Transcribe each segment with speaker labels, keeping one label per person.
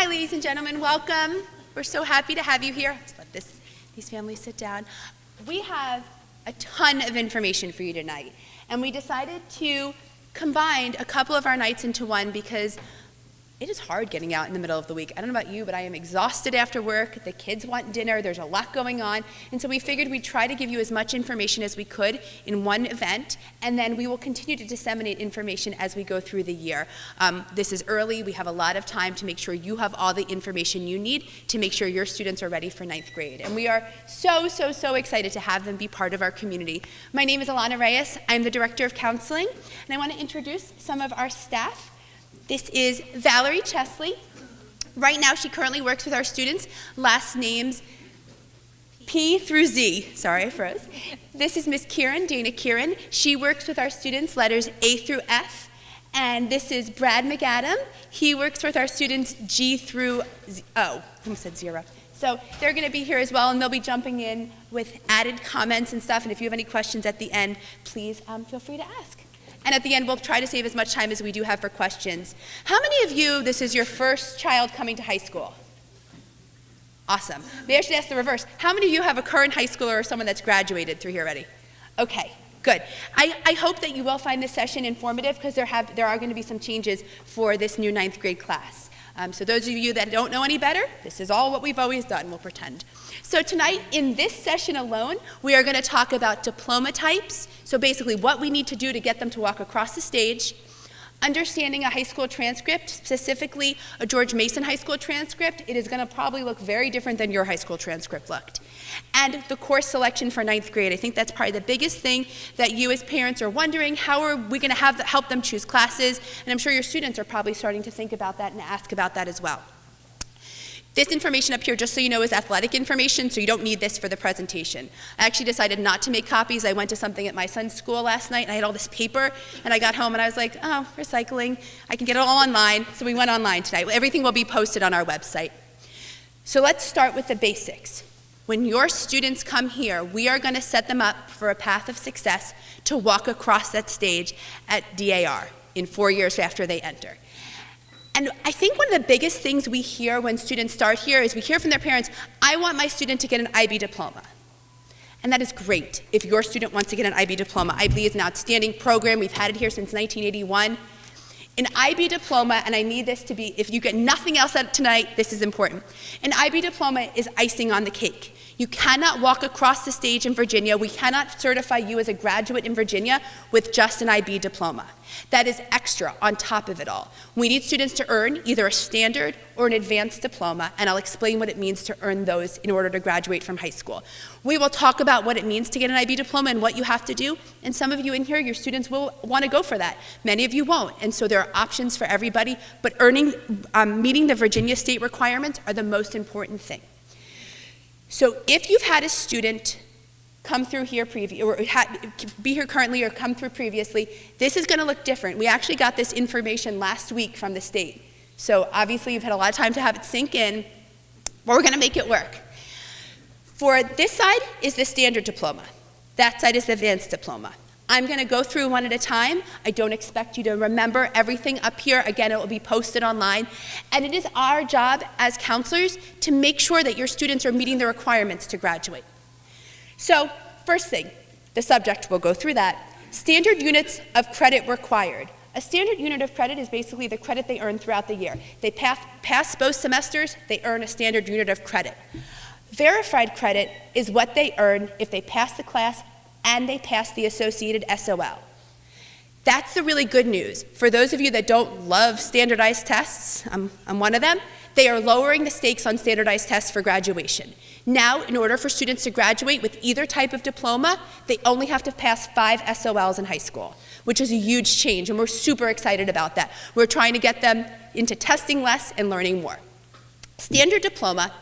Speaker 1: Hi, ladies and gentlemen, welcome. We're so happy to have you here. Let's let these families sit down. We have a ton of information for you tonight, and we decided to combine a couple of our nights into one because it is hard getting out in the middle of the week. I don't know about you, but I am exhausted after work. The kids want dinner. There's a lot going on. And so we figured we'd try to give you as much information as we could in one event, and then we will continue to disseminate information as we go through the year. This is early. We have a lot of time to make sure you have all the information you need to make sure your students are ready for 9th grade. And we are so excited to have them be part of our community. My name is Alana Reyes. I'm the Director of Counseling, and I want to introduce some of our staff. This is Valerie Chesley. Right now, she currently works with our students, last names P through Z. Sorry, I froze. This is Miss Kieran, Dana Kieran. She works with our students, letters A through F. And this is Brad McAdam. He works with our students G through Z. Oh, I almost said 0. So they're going to be here as well, and they'll be jumping in with added comments and stuff. And if you have any questions at the end, please feel free to ask. And at the end, we'll try to save as much time as we do have for questions. How many of you, this is your first child coming to high school? Awesome. Maybe I should ask the reverse. How many of you have a current high schooler or someone that's graduated through here already? Okay, good. I hope that you will find this session informative because there are going to be some changes for this new 9th grade class. So those of you that don't know any better, this is all what we've always done, we'll pretend. So tonight, in this session alone, we are going to talk about diploma types, so basically what we need to do to get them to walk across the stage, understanding a high school transcript, specifically a George Mason High School transcript. It is going to probably look very different than your high school transcript looked. And the course selection for 9th grade. I think that's probably the biggest thing that you as parents are wondering, how are we going to help them choose classes? And I'm sure your students are probably starting to think about that and ask about that as well. This information up here, just so you know, is athletic information, so you don't need this for the presentation. I actually decided not to make copies. I went to something at my son's school last night, and I had all this paper, and I got home, and I was like, oh, recycling. I can get it all online, so we went online tonight. Everything will be posted on our website. So let's start with the basics. When your students come here, we are going to set them up for a path of success to walk across that stage at DAR in 4 years after they enter. And I think one of the biggest things we hear when students start here is we hear from their parents, I want my student to get an IB diploma. And that is great if your student wants to get an IB diploma. IB is an outstanding program. We've had it here since 1981. An IB diploma, and I need this to be, if you get nothing else out of tonight, this is important. An IB diploma is icing on the cake. You cannot walk across the stage in Virginia. We cannot certify you as a graduate in Virginia with just an IB diploma. That is extra on top of it all. We need students to earn either a standard or an advanced diploma, and I'll explain what it means to earn those in order to graduate from high school. We will talk about what it means to get an IB diploma and what you have to do, and some of you in here, your students will want to go for that. Many of you won't, and so there are options for everybody, but meeting the Virginia state requirements are the most important thing. So if you've had a student come through here be here currently or come through previously, this is going to look different. We actually got this information last week from the state. So obviously you've had a lot of time to have it sink in, but we're going to make it work. For this side is the standard diploma. That side is the advanced diploma. I'm going to go through one at a time. I don't expect you to remember everything up here. Again, it will be posted online. And it is our job as counselors to make sure that your students are meeting the requirements to graduate. So, first thing, the subject, we'll go through that. Standard units of credit required. A standard unit of credit is basically the credit they earn throughout the year. They pass both semesters, they earn a standard unit of credit. Verified credit is what they earn if they pass the class and they pass the associated SOL. That's the really good news. For those of you that don't love standardized tests, I'm one of them, they are lowering the stakes on standardized tests for graduation. Now, in order for students to graduate with either type of diploma, they only have to pass 5 SOLs in high school, which is a huge change, and we're super excited about that. We're trying to get them into testing less and learning more. Standard diploma,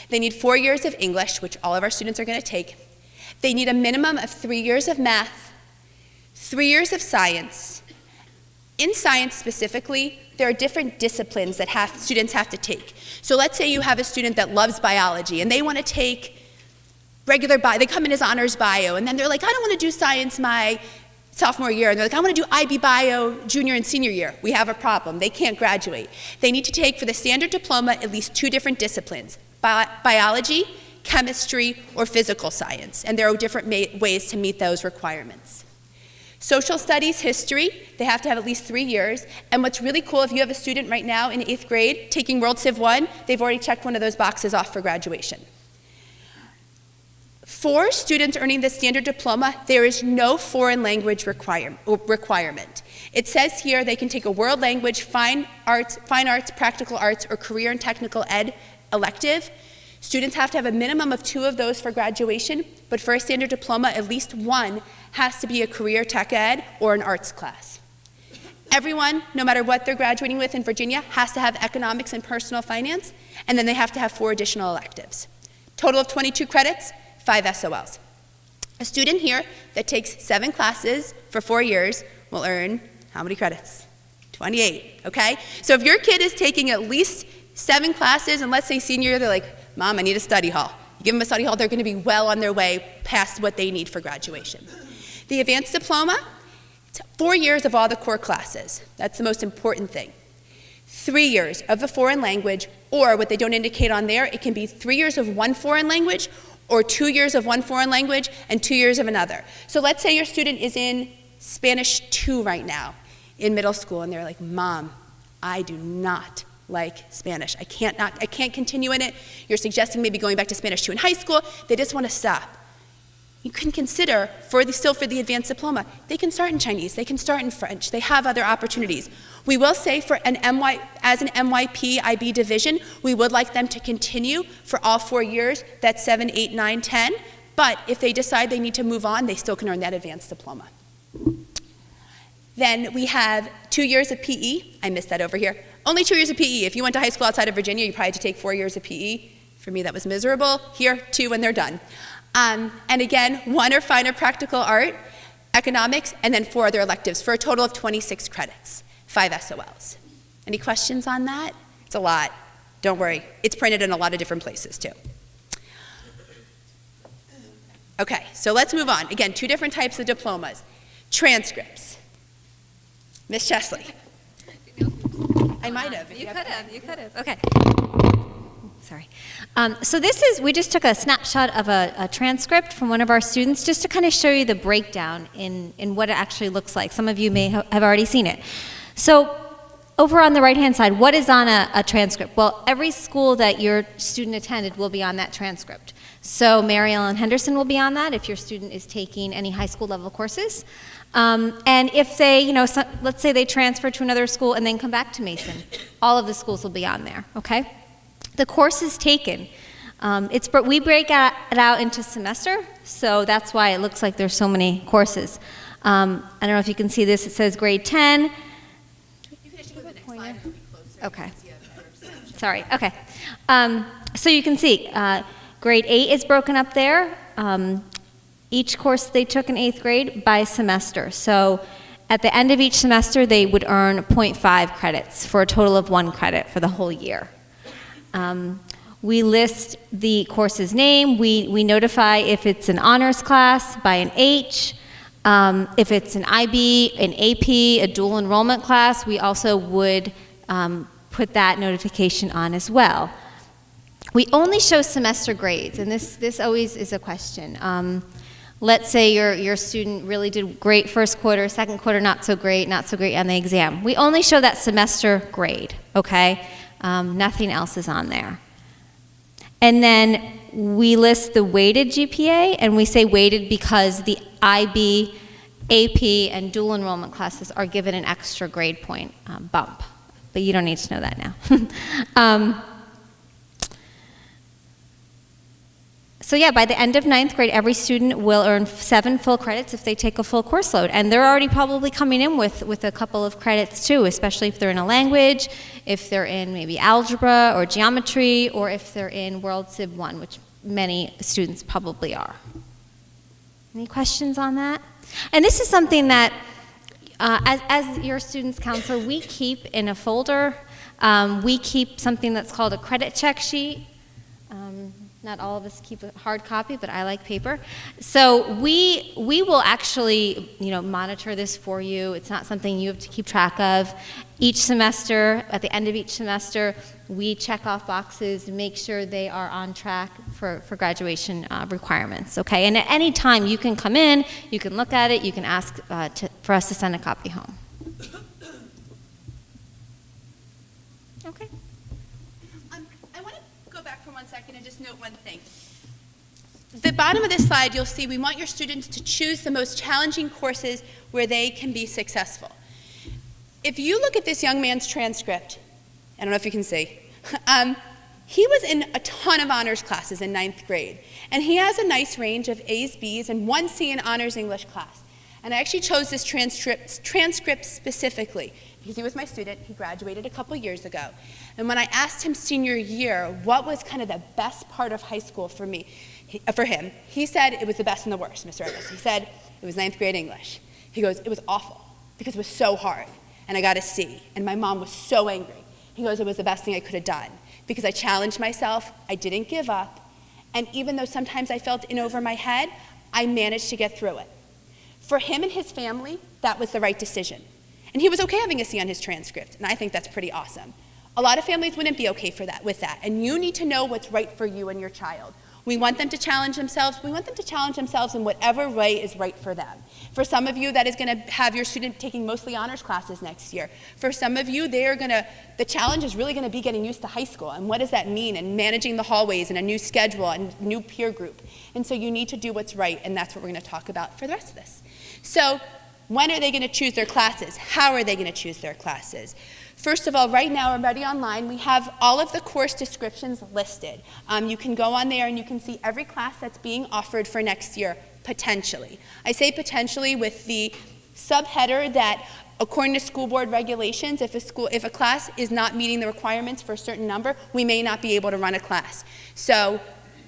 Speaker 1: they need 4 years of English, which all of our students are going to take. They need a minimum of 3 years of math, 3 years of science. In science specifically, there are different disciplines that students have to take. So let's say you have a student that loves biology and they want to take regular bio, they come in as honors bio, and then they're like, I don't want to do science, my sophomore year, and they're like, I want to do IB Bio junior and senior year. We have a problem. They can't graduate. They need to take, for the standard diploma, at least 2 different disciplines, biology, chemistry, or physical science, and there are different ways to meet those requirements. Social studies, history, they have to have at least 3 years, and what's really cool, if you have a student right now in 8th grade taking World Civ 1, they've already checked one of those boxes off for graduation. For students earning the standard diploma, there is no foreign language requirement. It says here they can take a world language, fine arts, practical arts, or career and technical ed elective. Students have to have a minimum of 2 of those for graduation, but for a standard diploma, at least 1 has to be a career tech ed or an arts class. Everyone, no matter what they're graduating with in Virginia, has to have economics and personal finance, and then they have to have 4 additional electives. Total of 22 credits, 5 SOLs. A student here that takes 7 classes for 4 years will earn how many credits? 28, okay? So if your kid is taking at least 7 classes, and let's say senior year, they're like, Mom, I need a study hall. You give them a study hall, they're going to be well on their way past what they need for graduation. The advanced diploma, it's 4 years of all the core classes. That's the most important thing. 3 years of a foreign language, or what they don't indicate on there, it can be 3 years of one foreign language, or 2 years of one foreign language, and 2 years of another. So let's say your student is in Spanish 2 right now in middle school, and they're like, Mom, I do not like Spanish. I can't continue in it. You're suggesting maybe going back to Spanish 2 in high school. They just want to stop. You can consider, still for the advanced diploma, they can start in Chinese, they can start in French, they have other opportunities. We will say for as an MYP IB division, we would like them to continue for all 4 years, that's 7, 8, 9, 10, but if they decide they need to move on, they still can earn that advanced diploma. Then we have 2 years of PE, I missed that over here. Only 2 years of PE. If you went to high school outside of Virginia, you probably had to take 4 years of PE. For me, that was miserable. Here, 2 when they're done. And again, 1 or finer practical art, economics, and then 4 other electives for a total of 26 credits, 5 SOLs. Any questions on that? It's a lot. Don't worry. It's printed in a lot of different places too. Okay, so let's move on. Again, 2 different types of diplomas. Transcripts. Miss Chesley. I might have.
Speaker 2: You could have. Okay. Sorry. So we just took a snapshot of a transcript from one of our students just to kind of show you the breakdown in what it actually looks like. Some of you may have already seen it. So over on the right-hand side, what is on a transcript? Well, every school that your student attended will be on that transcript. So Mary Ellen Henderson will be on that if your student is taking any high school level courses. And if they, let's say they transfer to another school and then come back to Mason, all of the schools will be on there, okay? The courses taken, we break it out into semester, so that's why it looks like there's so many courses. I don't know if you can see this, it says grade 10.
Speaker 1: You can actually go to the next slide.
Speaker 2: Okay. Sorry, okay. So you can see, grade 8 is broken up there. Each course they took in 8th grade by semester. So at the end of each semester, they would earn 0.5 credits for a total of 1 credit for the whole year. We list the course's name. We notify if it's an honors class by an H. If it's an IB, an AP, a dual enrollment class, we also would put that notification on as well. We only show semester grades, and this always is a question. Let's say your student really did great first quarter, second quarter not so great on the exam. We only show that semester grade, okay? Nothing else is on there. And then we list the weighted GPA, and we say weighted because the IB, AP, and dual enrollment classes are given an extra grade point bump. But you don't need to know that now. So yeah, by the end of 9th grade, every student will earn 7 full credits if they take a full course load. And they're already probably coming in with a couple of credits too, especially if they're in a language, if they're in maybe algebra or geometry, or if they're in World Civ 1, which many students probably are. Any questions on that? And this is something that, as your students' counselor, we keep in a folder. We keep something that's called a credit check sheet. Not all of us keep a hard copy, but I like paper. So we will actually, monitor this for you. It's not something you have to keep track of. Each semester, at the end of each semester, we check off boxes and make sure they are on track for graduation requirements, okay? And at any time, you can come in, you can look at it, you can ask for us to send a copy home. Okay.
Speaker 1: I want to go back for 1 second and just note one thing. The bottom of this slide, you'll see we want your students to choose the most challenging courses where they can be successful. If you look at this young man's transcript, I don't know if you can see, he was in a ton of honors classes in 9th grade, and he has a nice range of A's, B's, and 1 C in honors English class. And I actually chose this transcript specifically because he was my student. He graduated a couple years ago. And when I asked him senior year what was kind of the best part of high school for him, he said it was the best and the worst, Mr. Evans. He said it was 9th grade English. He goes, it was awful because it was so hard, and I got a C, and my mom was so angry. He goes, it was the best thing I could have done because I challenged myself, I didn't give up, and even though sometimes I felt in over my head, I managed to get through it. For him and his family, that was the right decision. And he was okay having a C on his transcript, and I think that's pretty awesome. A lot of families wouldn't be okay with that, and you need to know what's right for you and your child. We want them to challenge themselves. We want them to challenge themselves in whatever way is right for them. For some of you, that is going to have your student taking mostly honors classes next year. For some of you, the challenge is really going to be getting used to high school, and what does that mean, and managing the hallways, and a new schedule, and new peer group. And so you need to do what's right, and that's what we're going to talk about for the rest of this. So when are they going to choose their classes? How are they going to choose their classes? First of all, right now, already online, we have all of the course descriptions listed. You can go on there and you can see every class that's being offered for next year, potentially. I say potentially with the subheader that according to school board regulations, if a class is not meeting the requirements for a certain number, we may not be able to run a class. So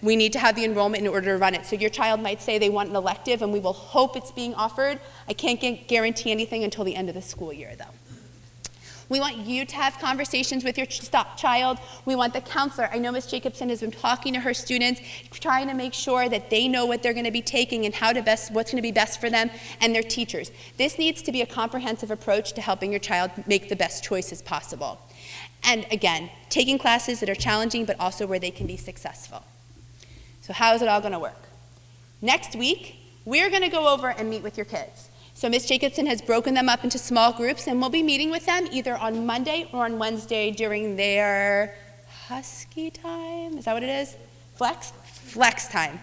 Speaker 1: we need to have the enrollment in order to run it. So your child might say they want an elective, and we will hope it's being offered. I can't guarantee anything until the end of the school year, though. We want you to have conversations with your child. We want the counselor. I know Ms. Jacobson has been talking to her students, trying to make sure that they know what they're going to be taking and what's going to be best for them and their teachers. This needs to be a comprehensive approach to helping your child make the best choices possible. And again, taking classes that are challenging but also where they can be successful. So how is it all going to work? Next week, we're going to go over and meet with your kids. So Ms. Jacobson has broken them up into small groups, and we'll be meeting with them either on Monday or on Wednesday during their Husky time. Is that what it is? Flex time.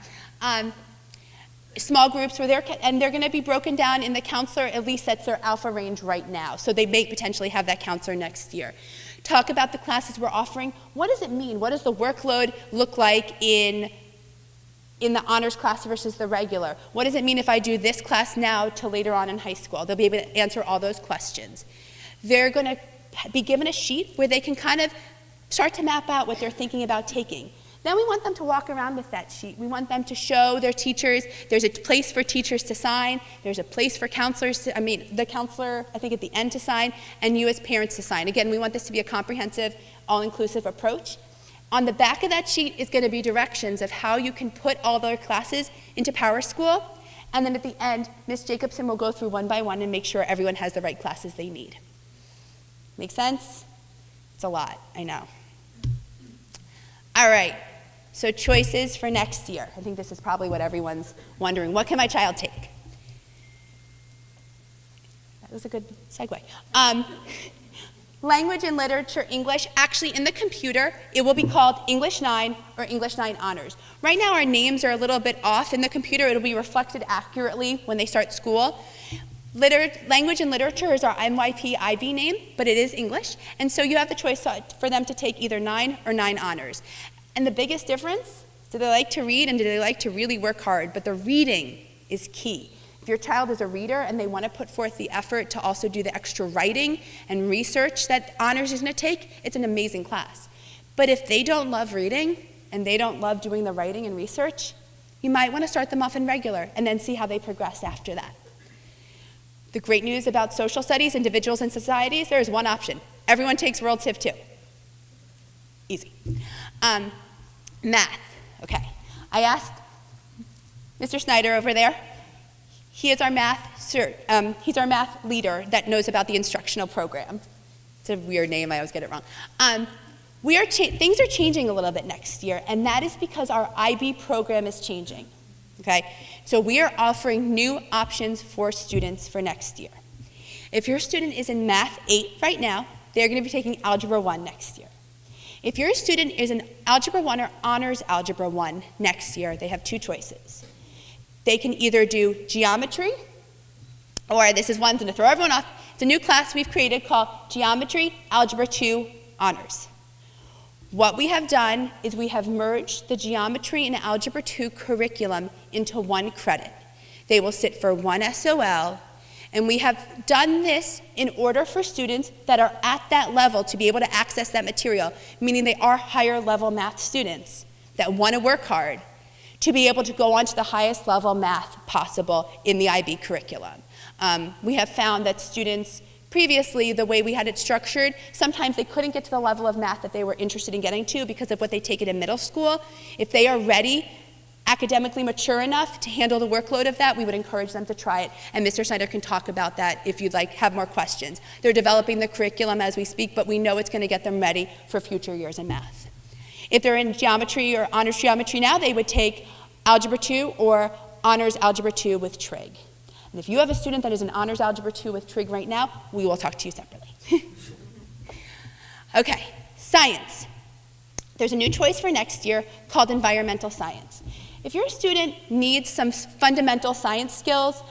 Speaker 1: Small groups where they're going to be broken down, and the counselor at least sets their alpha range right now. So they may potentially have that counselor next year. Talk about the classes we're offering. What does it mean? What does the workload look like in the honors class versus the regular? What does it mean if I do this class now to later on in high school? They'll be able to answer all those questions. They're going to be given a sheet where they can kind of start to map out what they're thinking about taking. Then we want them to walk around with that sheet. We want them to show their teachers. There's a place for teachers to sign. There's a place for counselors the counselor, I think, at the end to sign, and you as parents to sign. Again, we want this to be a comprehensive, all-inclusive approach. On the back of that sheet is going to be directions of how you can put all their classes into Power School, and then at the end, Ms. Jacobson will go through one by one and make sure everyone has the right classes they need. Make sense? It's a lot, I know. All right, so choices for next year. I think this is probably what everyone's wondering. What can my child take? That was a good segue. Language and literature, English, actually in the computer, it will be called English 9 or English 9 Honors. Right now our names are a little bit off. In the computer it'll be reflected accurately when they start school. Language and literature is our MYP IB name, but it is English. And so you have the choice for them to take either 9 or 9 Honors. And the biggest difference, do they like to read and do they like to really work hard? But the reading is key. If your child is a reader and they want to put forth the effort to also do the extra writing and research that honors is going to take, it's an amazing class. But if they don't love reading and they don't love doing the writing and research, you might want to start them off in regular and then see how they progress after that. The great news about social studies, individuals and societies, there is one option. Everyone takes World Civ 2. Easy. Math. Okay. I asked Mr. Snyder over there. He is our he's our math leader that knows about the instructional program. It's a weird name, I always get it wrong. Things are changing a little bit next year, and that is because our IB program is changing. Okay? So we are offering new options for students for next year. If your student is in Math 8 right now, they're going to be taking Algebra 1 next year. If your student is in Algebra 1 or Honors Algebra 1 next year, they have two choices. They can either do geometry, or this is one to throw everyone off. It's a new class we've created called Geometry Algebra 2 Honors. What we have done is we have merged the Geometry and Algebra 2 curriculum into one credit. They will sit for one SOL, and we have done this in order for students that are at that level to be able to access that material, meaning they are higher level math students that want to work hard, to be able to go on to the highest level math possible in the IB curriculum. We have found that students previously, the way we had it structured, sometimes they couldn't get to the level of math that they were interested in getting to because of what they take it in middle school. If they are ready, academically mature enough to handle the workload of that, we would encourage them to try it. And Mr. Snyder can talk about that if you'd like have more questions. They're developing the curriculum as we speak, but we know it's going to get them ready for future years in math. If they're in geometry or honors geometry now, they would take Algebra 2 or Honors Algebra 2 with trig. And if you have a student that is in Honors Algebra 2 with trig right now, we will talk to you separately. Okay, science. There's a new choice for next year called environmental science. If your student needs some fundamental science skills,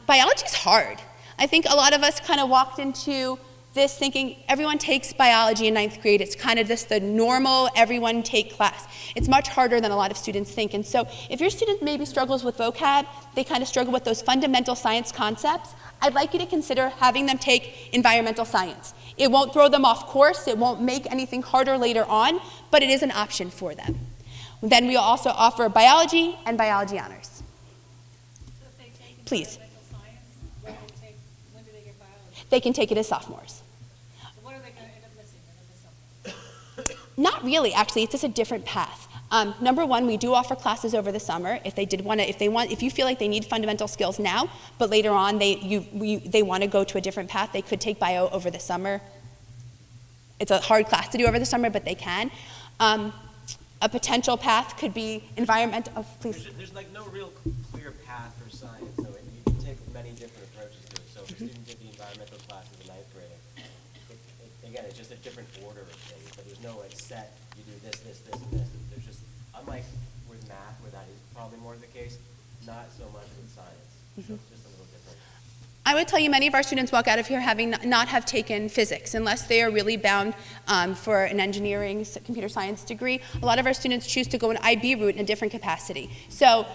Speaker 1: biology is hard. I think a lot of us kind of walked into this thinking everyone takes biology in 9th grade. It's kind of just the normal everyone take class. It's much harder than a lot of students think. And so if your student maybe struggles with vocab, they kind of struggle with those fundamental science concepts, I'd like you to consider having them take environmental science. It won't throw them off course. It won't make anything harder later on, but it is an option for them. Then we also offer biology and biology honors.
Speaker 3: So if they take
Speaker 1: Please.
Speaker 3: environmental science, when do they get biology?
Speaker 1: They can take it as sophomores.
Speaker 3: So what are they going to end up missing? They're gonna miss something.
Speaker 1: Not really, actually. It's just a different path. Number one, we do offer classes over the summer. If you feel like they need fundamental skills now, but later on they want to go to a different path, they could take bio over the summer. It's a hard class to do over the summer, but they can. A potential path could be environmental. Oh, please.
Speaker 4: There's like no real clear path for science, so you can take many different approaches to it. So if a student did the environmental class in the 9th grade, again, it's just a different order of things, but there's no like set, you do this, this, this, and this. There's just, unlike with math, where that is probably more the case, not so much with science. So it's just a little different.
Speaker 1: I would tell you many of our students walk out of here having not have taken physics unless they are really bound for an engineering, computer science degree. A lot of our students choose to go an IB route in a different capacity. So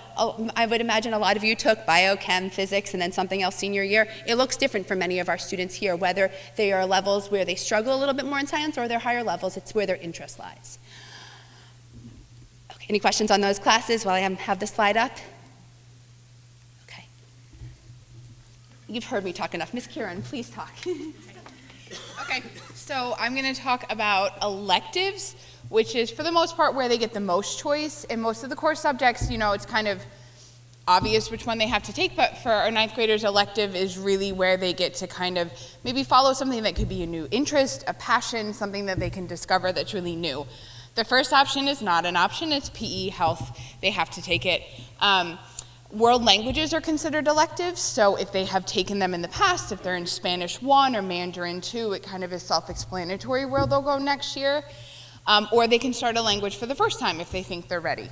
Speaker 1: I would imagine a lot of you took bio, chem, physics, and then something else senior year. It looks different for many of our students here, whether they are levels where they struggle a little bit more in science or they're higher levels, it's where their interest lies. Okay, any questions on those classes while I have the slide up? You've heard me talk enough. Ms. Kieran, please talk.
Speaker 5: Okay, so I'm going to talk about electives, which is for the most part where they get the most choice. In most of the core subjects, it's kind of obvious which one they have to take, but for our 9th graders, elective is really where they get to kind of maybe follow something that could be a new interest, a passion, something that they can discover that's really new. The first option is not an option, it's PE, health. They have to take it. World languages are considered electives, so if they have taken them in the past, if they're in Spanish 1 or Mandarin 2, it kind of is self-explanatory where they'll go next year. Or they can start a language for the first time if they think they're ready.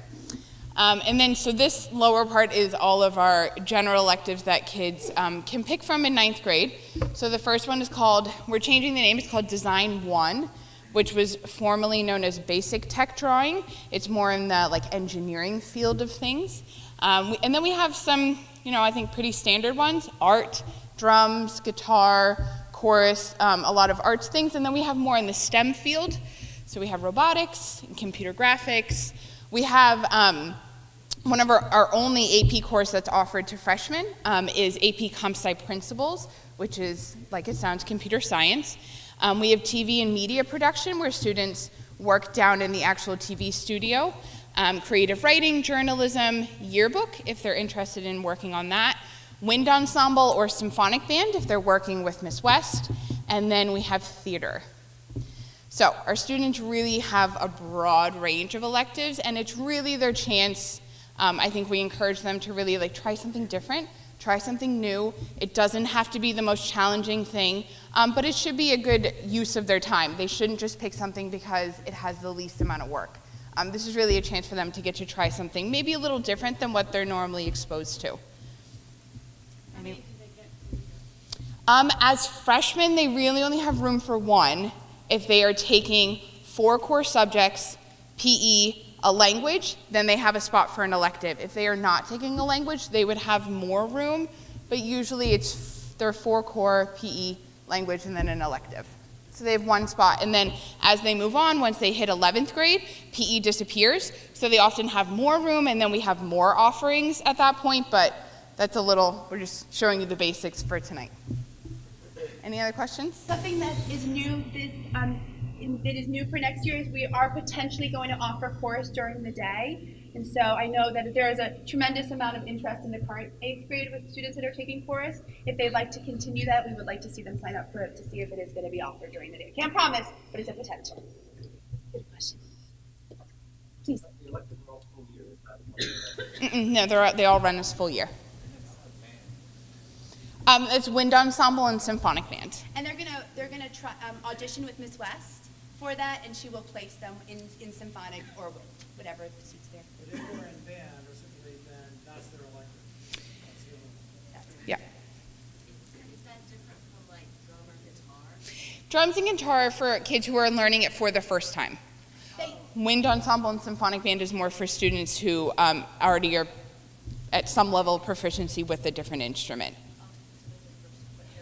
Speaker 5: So this lower part is all of our general electives that kids can pick from in 9th grade. So the first one is called, we're changing the name, it's called Design 1, which was formerly known as Basic Tech Drawing. It's more in the engineering field of things. And then we have some, I think pretty standard ones, art, drums, guitar, chorus, a lot of arts things. And then we have more in the STEM field. So we have robotics, and computer graphics. We have one of our only AP course that's offered to freshmen is AP Comp Sci Principles, which is, like it sounds, computer science. We have TV and media production where students work down in the actual TV studio. creative writing, journalism, yearbook, if they're interested in working on that, wind ensemble or symphonic band, if they're working with Miss West, and then we have theater. So our students really have a broad range of electives, and it's really their chance. I think we encourage them to really try something different, try something new. It doesn't have to be the most challenging thing, but it should be a good use of their time. They shouldn't just pick something because it has the least amount of work. This is really a chance for them to get to try something maybe a little different than what they're normally exposed to. As freshmen, they really only have room for one if they are taking 4 core subjects, PE, a language, then they have a spot for an elective. If they are not taking a language, they would have more room, but usually it's their 4 core, PE, language, and then an elective. So they have one spot, and then as they move on, once they hit 11th grade, PE disappears, so they often have more room, and then we have more offerings at that point, but that's a little, we're just showing you the basics for tonight. Any other questions?
Speaker 1: Something that is new for next year is we are potentially going to offer chorus during the day. And so I know that there is a tremendous amount of interest in the current 8th grade with students that are taking chorus. If they'd like to continue that, we would like to see them sign up for it to see if it is going to be offered during the day. Can't promise, but it's a potential. Good question. Please.
Speaker 5: No, they all run as full year. It's wind ensemble and symphonic band.
Speaker 1: And they're gonna try, audition with Miss West for that, and she will place them in symphonic or whatever suits their.
Speaker 3: If they were in band or simply band, that's their elective. That's the only.
Speaker 5: Yeah.
Speaker 6: Is that different from like drum or guitar?
Speaker 5: Drums and guitar are for kids who are learning it for the first time. Wind ensemble and symphonic band is more for students who already are at some level of proficiency with a different instrument.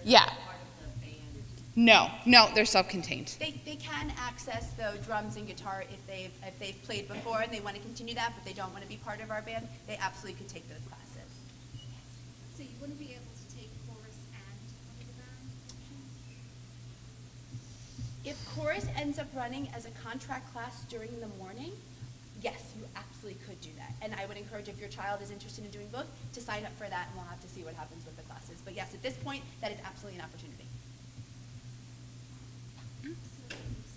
Speaker 5: Yeah. No, they're self-contained.
Speaker 1: They can access the drums and guitar if they've played before and they want to continue that, but they don't want to be part of our band. They absolutely could take those classes.
Speaker 6: So you wouldn't be able to take chorus and under the band?
Speaker 1: If chorus ends up running as a contract class during the morning, yes, you absolutely could do that. And I would encourage, if your child is interested in doing both, to sign up for that, and we'll have to see what happens with the classes. But yes, at this point, that is absolutely an opportunity.
Speaker 6: So you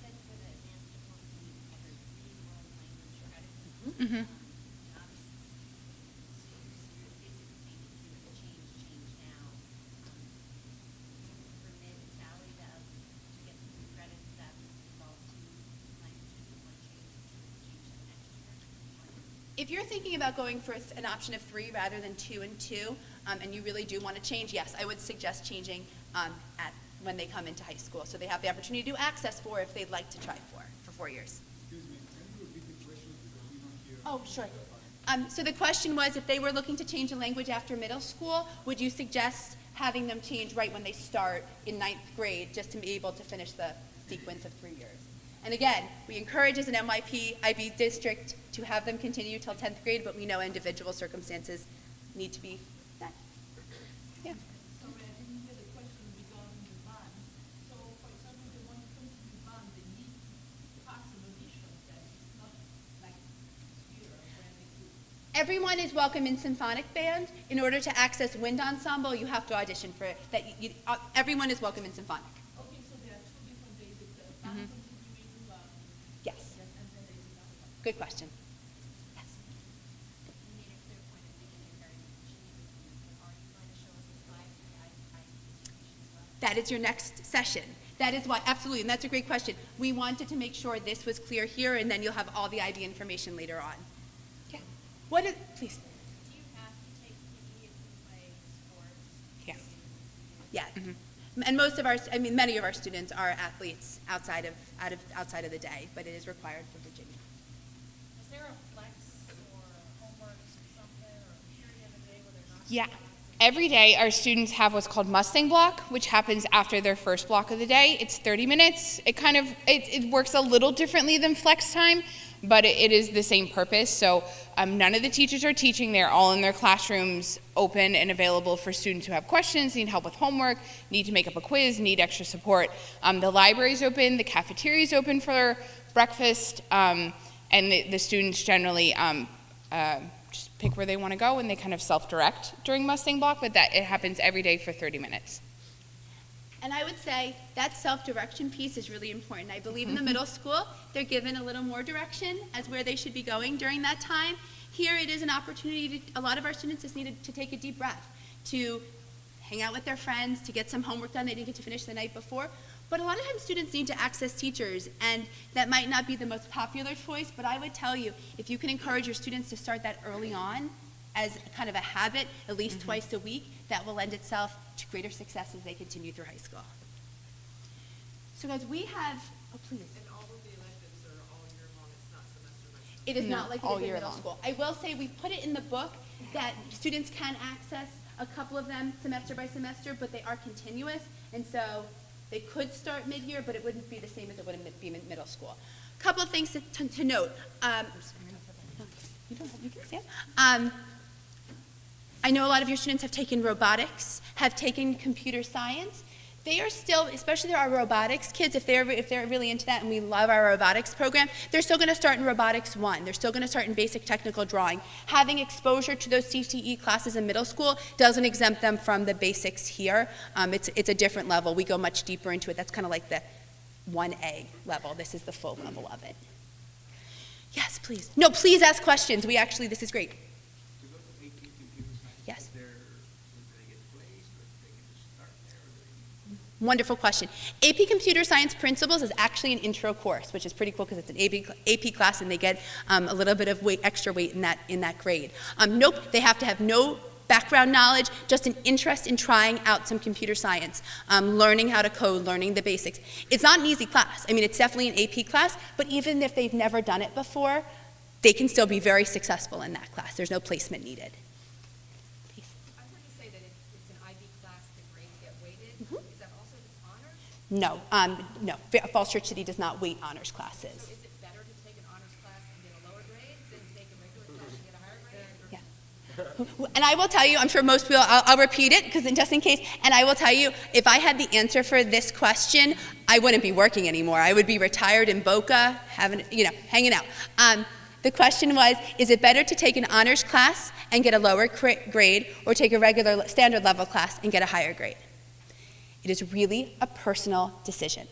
Speaker 6: said for the advanced diploma, you covered 3 world language credits.
Speaker 5: Mm-hmm.
Speaker 6: Obviously, so you're basically saying if you were to change now, permit Sally to get the 3 credits that involve 2 languages in one change them next year?
Speaker 1: If you're thinking about going for an option of 3 rather than 2 and 2, and you really do want to change, yes, I would suggest changing when they come into high school. So they have the opportunity to do access 4 if they'd like to try 4 for 4 years.
Speaker 7: Excuse me, can you repeat the question because we don't hear?
Speaker 1: Oh, sure. So the question was, if they were looking to change a language after middle school, would you suggest having them change right when they start in 9th grade just to be able to finish the sequence of 3 years? And again, we encourage as an NYP IB district to have them continue till 10th grade, but we know individual circumstances need to be met. Yeah.
Speaker 8: Sorry, I didn't hear the question regarding the band. So, for example, the one who comes to the band, they need to pass an audition test. It's not like here where they could.
Speaker 1: Everyone is welcome in symphonic band. In order to access wind ensemble, you have to audition for it. Everyone is welcome in symphonic.
Speaker 8: Okay, so there are 2 different days. It's a band continuing,
Speaker 1: Yes.
Speaker 8: and then there is another one.
Speaker 1: Good question. Yes.
Speaker 6: You made a clear point at the beginning, very changes. Are you going to show us the slide for the I distribution as well?
Speaker 1: That is your next session. That is why, absolutely, and that's a great question. We wanted to make sure this was clear here, and then you'll have all the IB information later on. Yeah. Please.
Speaker 6: Do you have to take PE if you play sports?
Speaker 1: Yes. Yeah. And many of our students are athletes outside of the day, but it is required for Virginia.
Speaker 8: Is there a flex or homework something or a period of the day where they're not?
Speaker 5: Yeah. Every day, our students have what's called Mustang block, which happens after their first block of the day. It's 30 minutes. It works a little differently than flex time, but it is the same purpose. So none of the teachers are teaching. They're all in their classrooms, open and available for students who have questions, need help with homework, need to make up a quiz, need extra support. The library's open, the cafeteria's open for breakfast, and the students generally just pick where they want to go, and they kind of self-direct during Mustang block, but that it happens every day for 30 minutes.
Speaker 1: And I would say that self-direction piece is really important. I believe in the middle school, they're given a little more direction as where they should be going during that time. Here it is an opportunity a lot of our students just needed to take a deep breath, to hang out with their friends, to get some homework done they didn't get to finish the night before. But a lot of times students need to access teachers, and that might not be the most popular choice, but I would tell you, if you can encourage your students to start that early on as kind of a habit, at least twice a week, that will lend itself to greater success as they continue through high school. So guys, we have, oh please.
Speaker 9: And all of the electives are all year long, it's not semester by semester.
Speaker 1: It is
Speaker 5: No,
Speaker 1: not like it
Speaker 5: all
Speaker 1: is in
Speaker 5: year
Speaker 1: middle
Speaker 5: long.
Speaker 1: school. I will say we put it in the book that students can access a couple of them semester by semester, but they are continuous, and so they could start mid-year, but it wouldn't be the same as it would be in middle school. Couple of things to note. You can stand. I know a lot of your students have taken robotics, have taken computer science. They are still, especially our robotics kids, if they're really into that, and we love our robotics program, they're still going to start in robotics 1. They're still going to start in basic technical drawing. Having exposure to those CTE classes in middle school doesn't exempt them from the basics here. It's a different level. We go much deeper into it. That's kind of like the 1A level. This is the full level of it. Yes, please. No, please ask questions. This is great.
Speaker 7: To go to AP computer science,
Speaker 1: Yes.
Speaker 7: do they get placed, or do they get to start there, or do they?
Speaker 1: Wonderful question. AP Computer Science Principles is actually an intro course, which is pretty cool because it's an AP class and they get a little bit of extra weight in that grade. Nope, they have to have no background knowledge, just an interest in trying out some computer science, learning how to code, learning the basics. It's not an easy class. I mean, it's definitely an AP class, but even if they've never done it before, they can still be very successful in that class. There's no placement needed. Please.
Speaker 9: I heard you say that if it's an IB class, the grades get weighted. Is that also just honors?
Speaker 1: No. Falls Church City does not weight honors classes.
Speaker 9: So is it better to take an honors class and get a lower grade than to take a regular class and get a higher grade?
Speaker 1: Yeah. And I will tell you, I'm sure most people, I'll repeat it because just in case, and I will tell you, if I had the answer for this question, I wouldn't be working anymore. I would be retired in Boca, hanging out. The question was, is it better to take an honors class and get a lower grade or take a regular standard level class and get a higher grade? It is really a personal decision.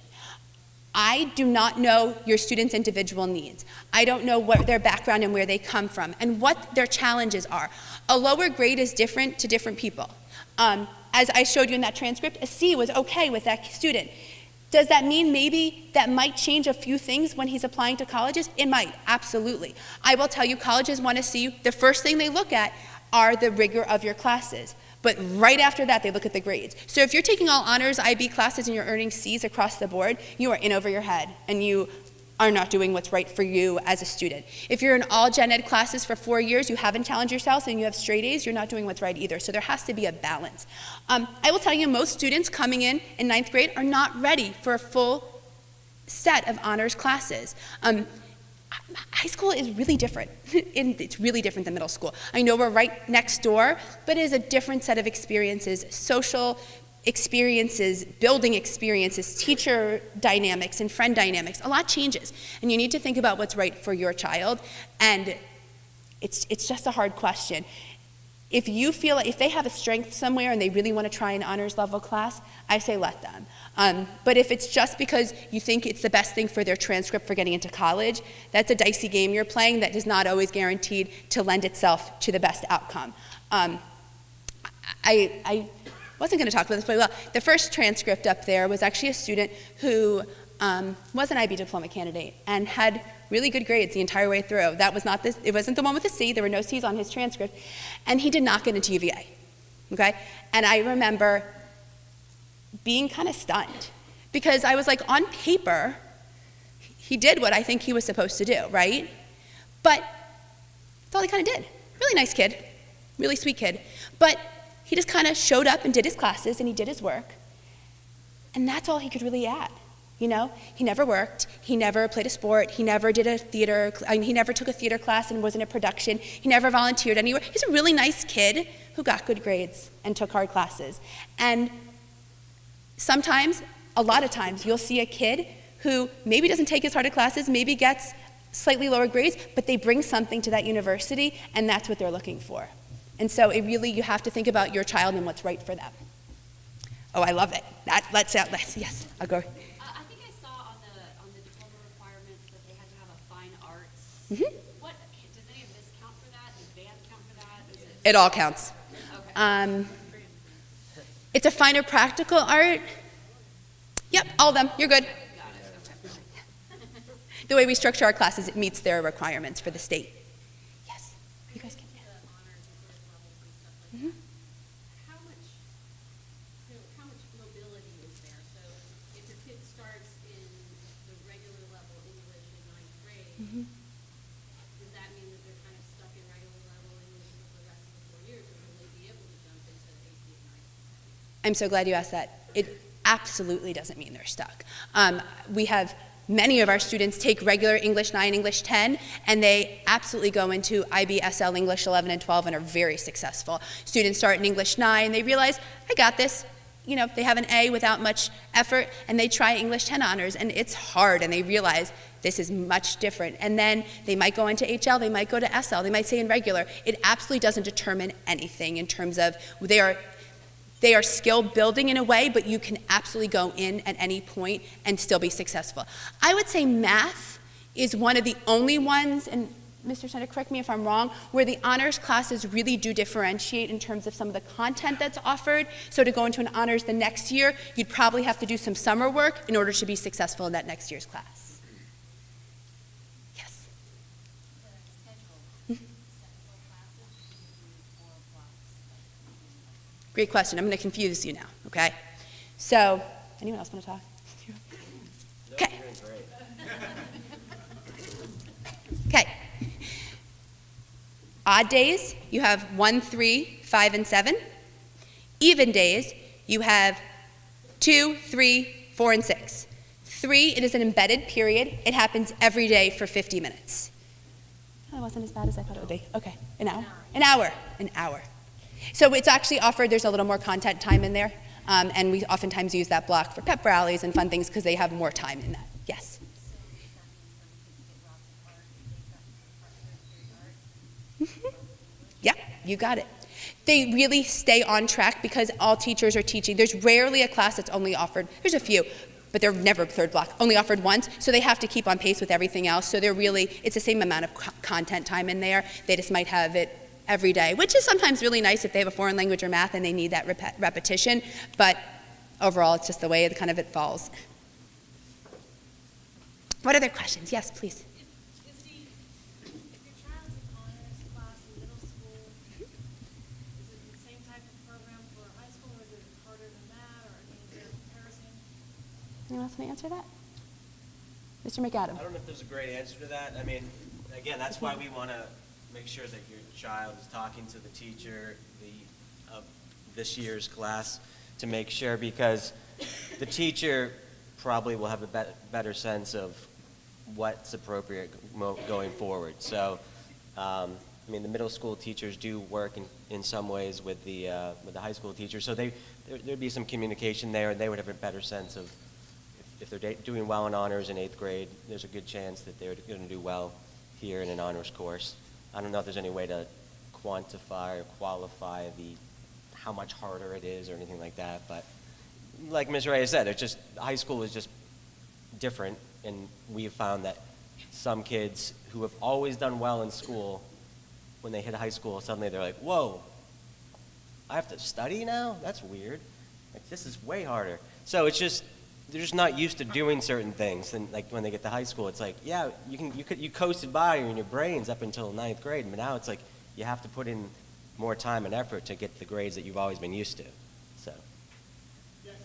Speaker 1: I do not know your students' individual needs. I don't know what their background and where they come from and what their challenges are. A lower grade is different to different people. As I showed you in that transcript, a C was okay with that student. Does that mean maybe that might change a few things when he's applying to colleges? It might, absolutely. I will tell you, colleges want to see, the first thing they look at are the rigor of your classes. But right after that, they look at the grades. So if you're taking all honors IB classes and you're earning C's across the board, you are in over your head, and you are not doing what's right for you as a student. If you're in all gen ed classes for 4 years, you haven't challenged yourself, and you have straight A's, you're not doing what's right either. So there has to be a balance. I will tell you, most students coming in 9th grade are not ready for a full set of honors classes. High school is really different. It's really different than middle school. I know we're right next door, but it is a different set of experiences, social experiences, building experiences, teacher dynamics, and friend dynamics. A lot changes, and you need to think about what's right for your child, and it's just a hard question. If you feel like if they have a strength somewhere and they really want to try an honors level class, I say let them. But if it's just because you think it's the best thing for their transcript for getting into college, that's a dicey game you're playing that is not always guaranteed to lend itself to the best outcome. I wasn't going to talk about this, but well, the first transcript up there was actually a student who was an IB diploma candidate and had really good grades the entire way through. That was not this, it wasn't the one with a C, there were no C's on his transcript, and he did not get into UVA, okay? And I remember being kind of stunned because I was like, on paper, he did what I think he was supposed to do, right? But that's all he kind of did. Really nice kid, really sweet kid, but he just kind of showed up and did his classes and he did his work, and that's all he could really add. You know, he never worked, he never played a sport, he never did he never took a theater class and was in a production, he never volunteered anywhere. He's a really nice kid who got good grades and took hard classes. And sometimes, a lot of times, you'll see a kid who maybe doesn't take as hard of classes, maybe gets slightly lower grades, but they bring something to that university, and that's what they're looking for. And so it really, you have to think about your child and what's right for them. Oh, I love it. Let's yes, I'll go.
Speaker 6: I think I saw on the diploma requirements that they had to have a fine arts. What, does any of this count for that? Does band count for that? Is it?
Speaker 1: It all counts.
Speaker 6: Okay.
Speaker 1: It's a finer practical art. Yep, all of them. You're good. The way we structure our classes, it meets their requirements for the state. Yes, you guys can.
Speaker 6: How much mobility is there? So if your kid starts in the regular level English in ninth grade, does that mean that they're kind of stuck in regular level English for the rest of the 4 years, or will they be able to jump into AP and ninth?
Speaker 1: I'm so glad you asked that. It absolutely doesn't mean they're stuck. We have many of our students take regular English 9, English 10, and they absolutely go into IB/SL English 11 and 12 and are very successful. Students start in English 9, they realize, I got this. You know, they have an A without much effort, and they try English 10 honors, and it's hard, and they realize this is much different. And then they might go into HL, they might go to SL, they might stay in regular. It absolutely doesn't determine anything in terms of they are skill building in a way, but you can absolutely go in at any point and still be successful. I would say math is one of the only ones, and Mr. Senator, correct me if I'm wrong, where the honors classes really do differentiate in terms of some of the content that's offered. So to go into an honors the next year, you'd probably have to do some summer work in order to be successful in that next year's class. Yes? Great question. I'm going to confuse you now, okay? So, anyone else want to talk? Okay. Okay. Odd days, you have 1, 3, 5, and 7. Even days, you have 2, 3, 4, and 6. 3, it is an embedded period. It happens every day for 50 minutes. Oh, it wasn't as bad as I thought it would be. Okay, an hour. An hour. An hour. So it's actually offered, there's a little more content time in there, and we oftentimes use that block for pep rallies and fun things because they have more time in that. Yes? Yeah, you got it. They really stay on track because all teachers are teaching. There's rarely a class that's only offered, there's a few, but they're never third block, only offered once, so they have to keep on pace with everything else. So they're really, it's the same amount of content time in there. They just might have it every day, which is sometimes really nice if they have a foreign language or math and they need that repetition, but overall it's just the way it falls. What other questions? Yes, please.
Speaker 8: If your child's in honors class in middle school, is it the same type of program for high school, or is it harder than that, or is there a comparison?
Speaker 1: Anyone else want to answer that? Mr. McAdam.
Speaker 4: I don't know if there's a great answer to that. I mean, again, that's why we want to make sure that your child is talking to the teacher of this year's class to make sure, because the teacher probably will have a better sense of what's appropriate going forward. So, I mean, the middle school teachers do work in some ways with the high school teachers, so there'd be some communication there, and they would have a better sense of if they're doing well in honors in 8th grade, there's a good chance that they're going to do well here in an honors course. I don't know if there's any way to quantify or qualify how much harder it is or anything like that, but like Ms. Reyes said, it's just high school is just different, and we have found that some kids who have always done well in school, when they hit high school, suddenly they're like, whoa, I have to study now? That's weird. Like, this is way harder. So it's just, they're just not used to doing certain things, and like when they get to high school, it's like, yeah, you coasted by in your brains up until 9th grade, but now it's like you have to put in more time and effort to get the grades that you've always been used to. So,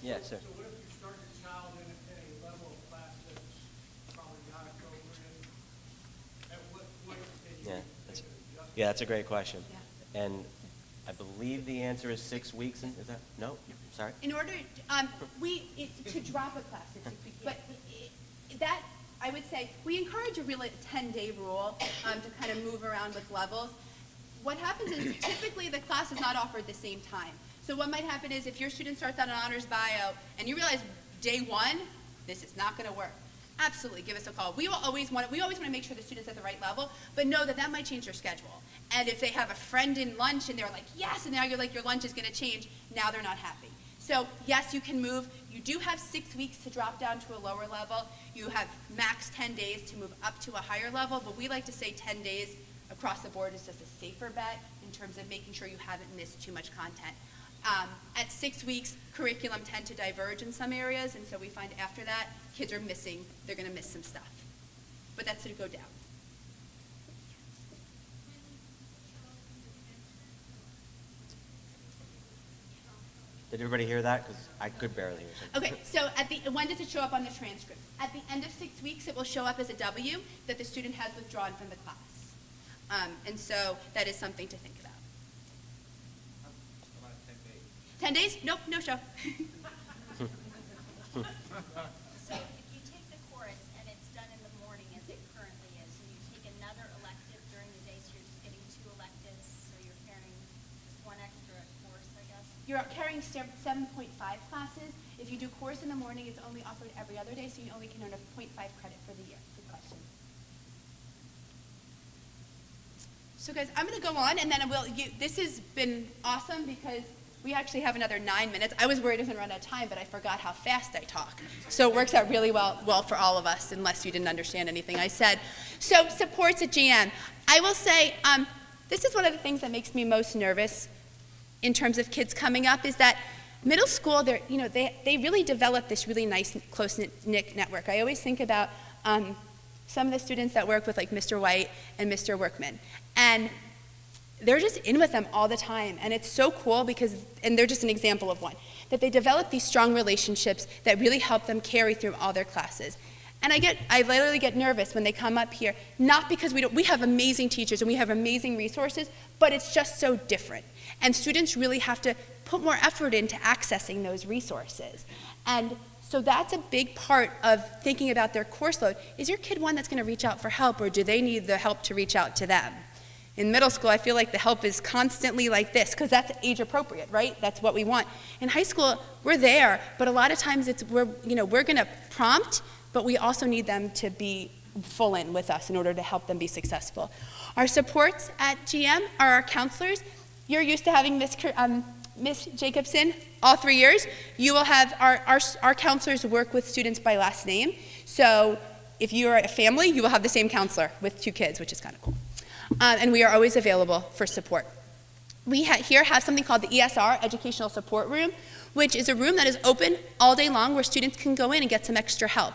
Speaker 4: yeah, sir.
Speaker 3: So what if you start your child in a level of class that's probably not appropriate? At what point can you make an adjustment?
Speaker 4: That's a great question. And I believe the answer is 6 weeks. Is that no? Sorry.
Speaker 1: In order, to drop a class, but that I would say we encourage a really 10-day rule to kind of move around with levels. What happens is typically the class is not offered the same time. So what might happen is if your student starts out an honors bio and you realize day 1, this is not going to work. Absolutely, give us a call. We always want to make sure the student's at the right level, but know that that might change their schedule. And if they have a friend in lunch and they're like, yes, and now you're like, your lunch is going to change, now they're not happy. So yes, you can move. You do have 6 weeks to drop down to a lower level. You have max 10 days to move up to a higher level, but we like to say 10 days across the board is just a safer bet in terms of making sure you haven't missed too much content. At 6 weeks, curriculum tend to diverge in some areas, and so we find after that, kids are missing, they're going to miss some stuff. But that's to go down.
Speaker 4: Did everybody hear that? Because I could barely hear something.
Speaker 1: Okay, so when does it show up on the transcript? At the end of 6 weeks, it will show up as a W that the student has withdrawn from the class. And so that is something to think about.
Speaker 7: About 10 days.
Speaker 1: 10 days? Nope, no show.
Speaker 10: So if you take the course and it's done in the morning as it currently is, and you take another elective during the day, so you're just getting 2 electives, so you're carrying just 1 extra course, I guess?
Speaker 1: You're carrying 7.5 classes. If you do course in the morning, it's only offered every other day, so you only can earn a 0.5 credit for the year. Good question. So guys, I'm going to go on, and then this has been awesome because we actually have another 9 minutes. I was worried I was going to run out of time, but I forgot how fast I talk. So it works out really well for all of us, unless you didn't understand anything I said. So supports at GM. I will say, this is one of the things that makes me most nervous in terms of kids coming up, is that middle school, they really develop this really nice, close-knit network. I always think about some of the students that work with like Mr. White and Mr. Workman. And they're just in with them all the time. And it's so cool because, and they're just an example of one, that they develop these strong relationships that really help them carry through all their classes. And I literally get nervous when they come up here, not because we have amazing teachers and we have amazing resources, but it's just so different. And students really have to put more effort into accessing those resources. And so that's a big part of thinking about their course load. Is your kid one that's going to reach out for help, or do they need the help to reach out to them? In middle school, I feel like the help is constantly like this, because that's age appropriate, right? That's what we want. In high school, we're there, but a lot of times we're going to prompt, but we also need them to be full in with us in order to help them be successful. Our supports at GM are our counselors. You're used to having Miss Jacobson all 3 years. You will have our counselors work with students by last name. So if you are a family, you will have the same counselor with 2 kids, which is kind of cool. And we are always available for support. We here have something called the ESR, Educational Support Room, which is a room that is open all day long where students can go in and get some extra help.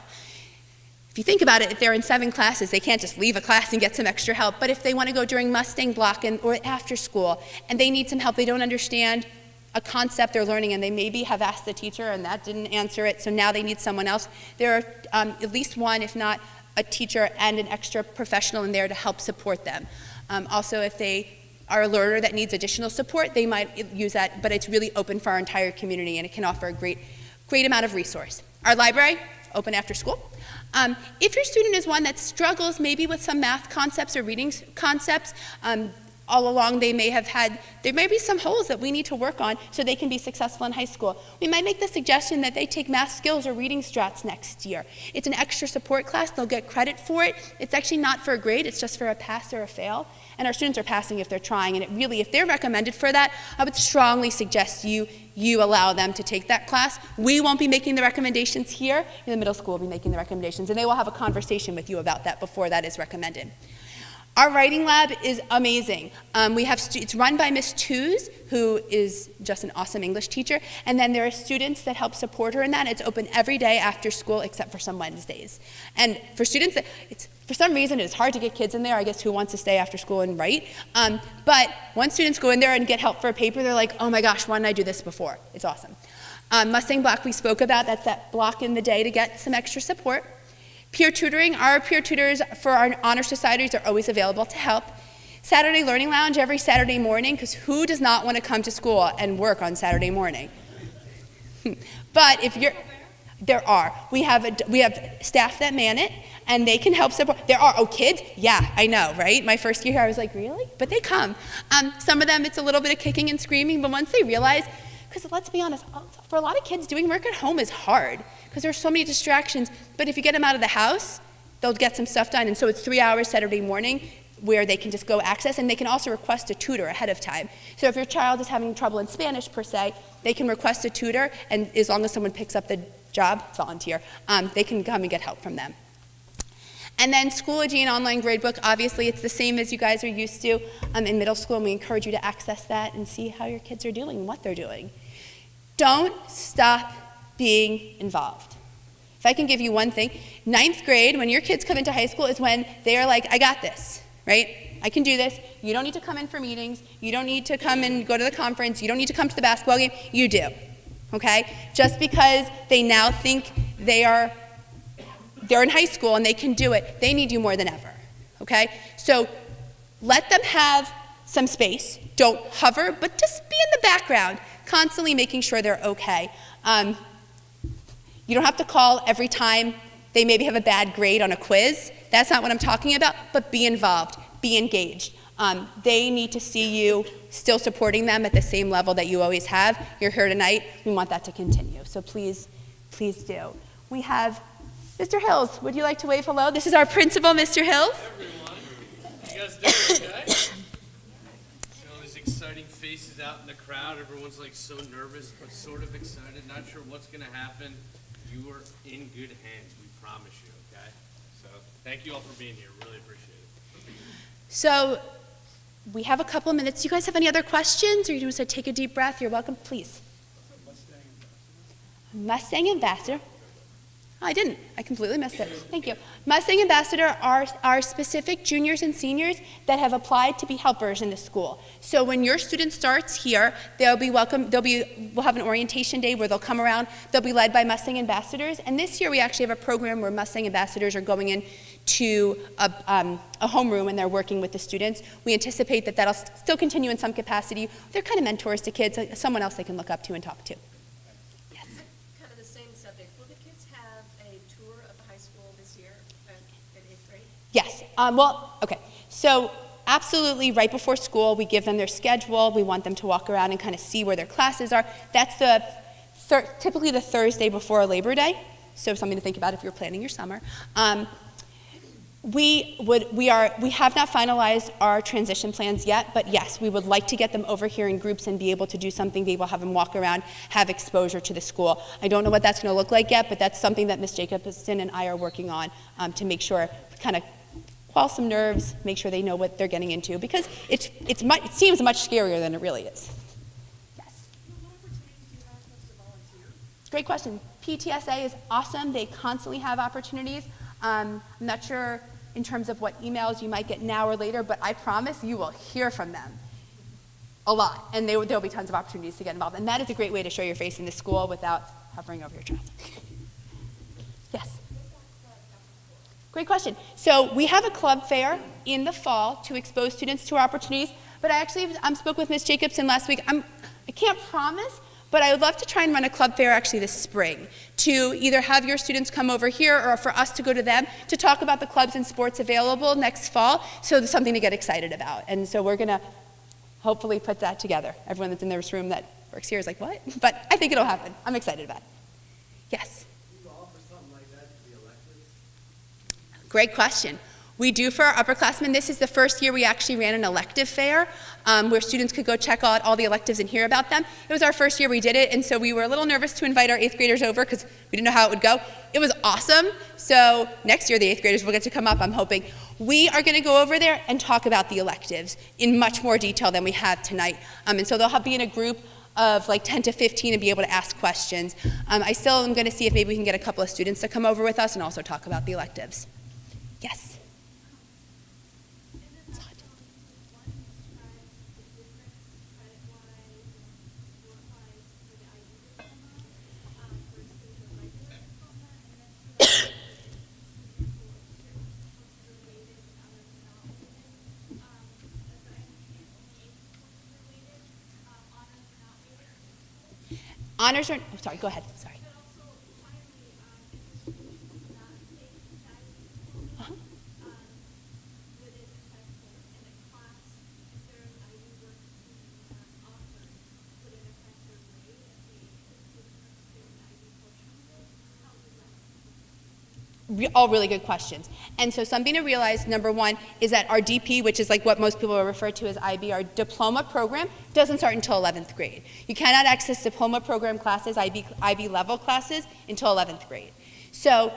Speaker 1: If you think about it, if they're in 7 classes, they can't just leave a class and get some extra help. But if they want to go during Mustang block or after school, and they need some help, they don't understand a concept they're learning, and they maybe have asked the teacher and that didn't answer it, so now they need someone else, there are at least one, if not a teacher and an extra professional in there to help support them. Also, if they are a learner that needs additional support, they might use that, but it's really open for our entire community, and it can offer a great amount of resource. Our library, open after school. If your student is one that struggles maybe with some math concepts or reading concepts, all along there may be some holes that we need to work on so they can be successful in high school. We might make the suggestion that they take math skills or reading strats next year. It's an extra support class, they'll get credit for it. It's actually not for a grade, it's just for a pass or a fail. And our students are passing if they're trying, and if they're recommended for that, I would strongly suggest you allow them to take that class. We won't be making the recommendations here, in the middle school will be making the recommendations, and they will have a conversation with you about that before that is recommended. Our writing lab is amazing. It's run by Miss Tews, who is just an awesome English teacher, and then there are students that help support her in that. It's open every day after school except for some Wednesdays. And for students, for some reason it's hard to get kids in there, I guess, who wants to stay after school and write. But once students go in there and get help for a paper, they're like, oh my gosh, why didn't I do this before? It's awesome. Mustang block we spoke about, that's that block in the day to get some extra support. Peer tutoring, our peer tutors for our honor societies are always available to help. Saturday Learning Lounge every Saturday morning, because who does not want to come to school and work on Saturday morning? But if you're, there are. We have staff that man it, and they can help support. There are, kids? Yeah, I know, right? My first year here, I was like, really? But they come. Some of them, it's a little bit of kicking and screaming, but once they realize Because let's be honest, for a lot of kids, doing work at home is hard because there's so many distractions. But if you get them out of the house, they'll get some stuff done. And so it's 3 hours Saturday morning where they can just go access, and they can also request a tutor ahead of time. So if your child is having trouble in Spanish, per se, they can request a tutor, and as long as someone picks up the job, it's volunteer, they can come and get help from them. And then Schoology and online gradebook, obviously it's the same as you guys are used to in middle school, and we encourage you to access that and see how your kids are doing and what they're doing. Don't stop being involved. If I can give you one thing, 9th grade, when your kids come into high school, is when they are like, I got this, right? I can do this. You don't need to come in for meetings. You don't need to come and go to the conference. You don't need to come to the basketball game. You do, okay? Just because they now think they're in high school and they can do it, they need you more than ever, okay? So let them have some space. Don't hover, but just be in the background, constantly making sure they're okay. You don't have to call every time they maybe have a bad grade on a quiz. That's not what I'm talking about, but be involved, be engaged. They need to see you still supporting them at the same level that you always have. You're here tonight. We want that to continue. So please, please do. We have Mr. Hills. Would you like to wave hello? This is our principal, Mr. Hills.
Speaker 11: Everyone, you guys doing okay? See all these exciting faces out in the crowd. Everyone's like so nervous, but sort of excited, not sure what's going to happen. You are in good hands, we promise you, okay? So thank you all for being here. Really appreciate it.
Speaker 1: So we have a couple of minutes. Do you guys have any other questions, or you just want to take a deep breath? You're welcome, please. Mustang Ambassador. Oh, I didn't. I completely missed it. Thank you. Mustang Ambassador are specific juniors and seniors that have applied to be helpers in the school. So when your student starts here, they'll be welcome. We'll have an orientation day where they'll come around. They'll be led by Mustang Ambassadors. And this year we actually have a program where Mustang Ambassadors are going in to a homeroom and they're working with the students. We anticipate that that'll still continue in some capacity. They're kind of mentors to kids, someone else they can look up to and talk to.
Speaker 9: Kind of the same subject. Will the kids have a tour of the high school this year at 8th grade?
Speaker 1: Yes. Okay. So absolutely, right before school, we give them their schedule. We want them to walk around and kind of see where their classes are. That's typically the Thursday before Labor Day. So something to think about if you're planning your summer. We have not finalized our transition plans yet, but yes, we would like to get them over here in groups and be able to do something, be able to have them walk around, have exposure to the school. I don't know what that's going to look like yet, but that's something that Ms. Jacobson and I are working on to make sure, kind of quell some nerves, make sure they know what they're getting into, because it seems much scarier than it really is. Yes?
Speaker 8: What opportunities do you have for us to volunteer?
Speaker 1: Great question. PTSA is awesome. They constantly have opportunities. I'm not sure in terms of what emails you might get now or later, but I promise you will hear from them a lot, and there'll be tons of opportunities to get involved. And that is a great way to show your face in the school without hovering over your child. Yes? Great question. So we have a club fair in the fall to expose students to our opportunities, but I actually spoke with Ms. Jacobson last week. I can't promise, but I would love to try and run a club fair actually this spring to either have your students come over here or for us to go to them to talk about the clubs and sports available next fall, so there's something to get excited about. And so we're going to hopefully put that together. Everyone that's in this room that works here is like, what? But I think it'll happen. I'm excited about it. Yes?
Speaker 3: Do you offer something like that to the electives?
Speaker 1: Great question. We do for our upperclassmen. This is the first year we actually ran an elective fair where students could go check out all the electives and hear about them. It was our first year we did it, and so we were a little nervous to invite our 8th graders over because we didn't know how it would go. It was awesome. So next year the 8th graders will get to come up, I'm hoping. We are going to go over there and talk about the electives in much more detail than we have tonight. And so they'll be in a group of like 10 to 15 and be able to ask questions. I still am going to see if maybe we can get a couple of students to come over with us and also talk about the electives. Yes? Honors are, oh, sorry, go ahead, sorry. Uh-huh. all really good questions. And so something to realize, number one, is that our DP, which is like what most people refer to as IB, our diploma program, doesn't start until 11th grade. You cannot access diploma program classes, IB level classes, until 11th grade. So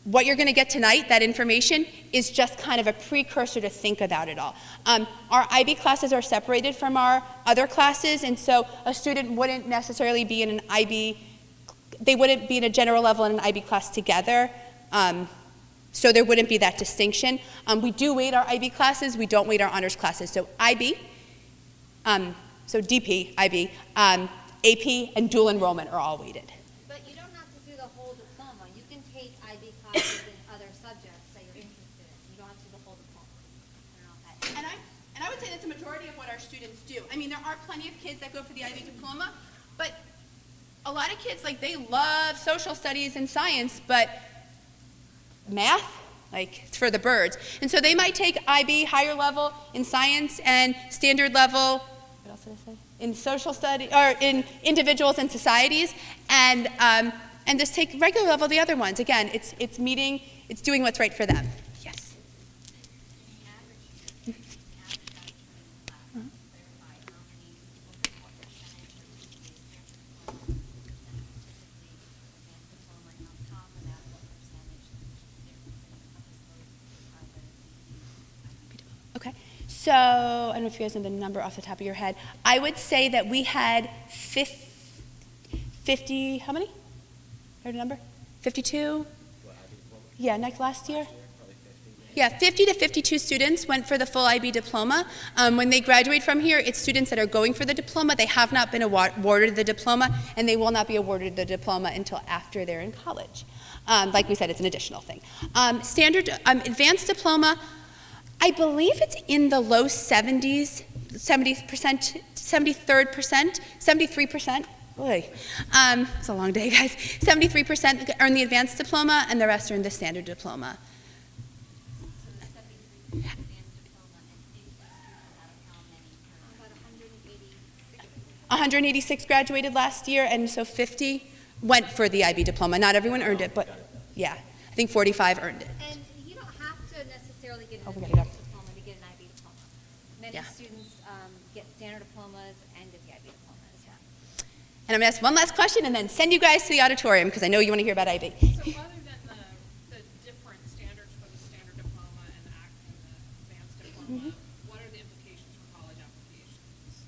Speaker 1: what you're going to get tonight, that information, is just kind of a precursor to think about it all. Our IB classes are separated from our other classes, and so a student wouldn't necessarily be in an IB, they wouldn't be in a general level and an IB class together, so there wouldn't be that distinction. We do weight our IB classes, we don't weight our honors classes. So IB, so DP, IB, AP, and dual enrollment are all weighted.
Speaker 10: But you don't have to do the whole diploma. You can take IB classes in other subjects that you're interested in. You don't have to do the whole diploma. I don't know if that-
Speaker 1: And I would say that's a majority of what our students do. I mean, there are plenty of kids that go for the IB diploma, but a lot of kids, like, they love social studies and science, but math, like, it's for the birds. And so they might take IB higher level in science and standard level, what else did I say? In social study, or in individuals and societies, and just take regular level the other ones. Again, it's doing what's right for them. Yes. Okay, so I don't know if you guys know the number off the top of your head. I would say that we had 50, how many? Heard a number? 52? Yeah, last year? Yeah, 50 to 52 students went for the full IB diploma. When they graduate from here, it's students that are going for the diploma. They have not been awarded the diploma, and they will not be awarded the diploma until after they're in college. Like we said, it's an additional thing. Advanced diploma, I believe it's in the low 70s, 70%, 73%. Boy, it's a long day, guys. 73% earn the advanced diploma, and the rest earn the standard diploma. 186 graduated last year, and so 50 went for the IB diploma. Not everyone earned it, but yeah, I think 45 earned it.
Speaker 10: And you don't have to necessarily get an
Speaker 1: we gotta
Speaker 10: advanced
Speaker 1: go.
Speaker 10: diploma to get an IB diploma. Many
Speaker 1: Yeah.
Speaker 10: students get standard diplomas and get the IB diploma as well.
Speaker 1: And I'm going to ask one last question and then send you guys to the auditorium because I know you want to hear about IB.
Speaker 6: So other than the different standards for the standard diploma and the advanced diploma, what are the implications for college applications?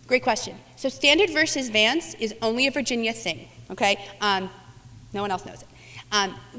Speaker 1: Great question. So standard versus advanced is only a Virginia thing, okay? No one else knows it.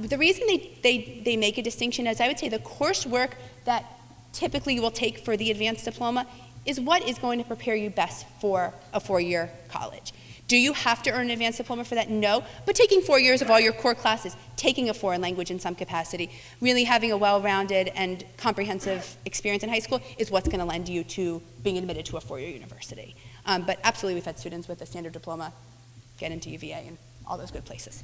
Speaker 1: The reason they make a distinction is I would say the coursework that typically you will take for the advanced diploma is what is going to prepare you best for a four-year college. Do you have to earn an advanced diploma for that? No, but taking 4 years of all your core classes, taking a foreign language in some capacity, really having a well-rounded and comprehensive experience in high school is what's going to lend you to being admitted to a four-year university. But absolutely, we've had students with a standard diploma get into UVA and all those good places.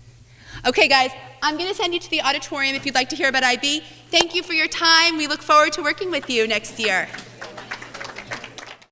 Speaker 1: Okay, guys, I'm going to send you to the auditorium if you'd like to hear about IB. Thank you for your time. We look forward to working with you next year.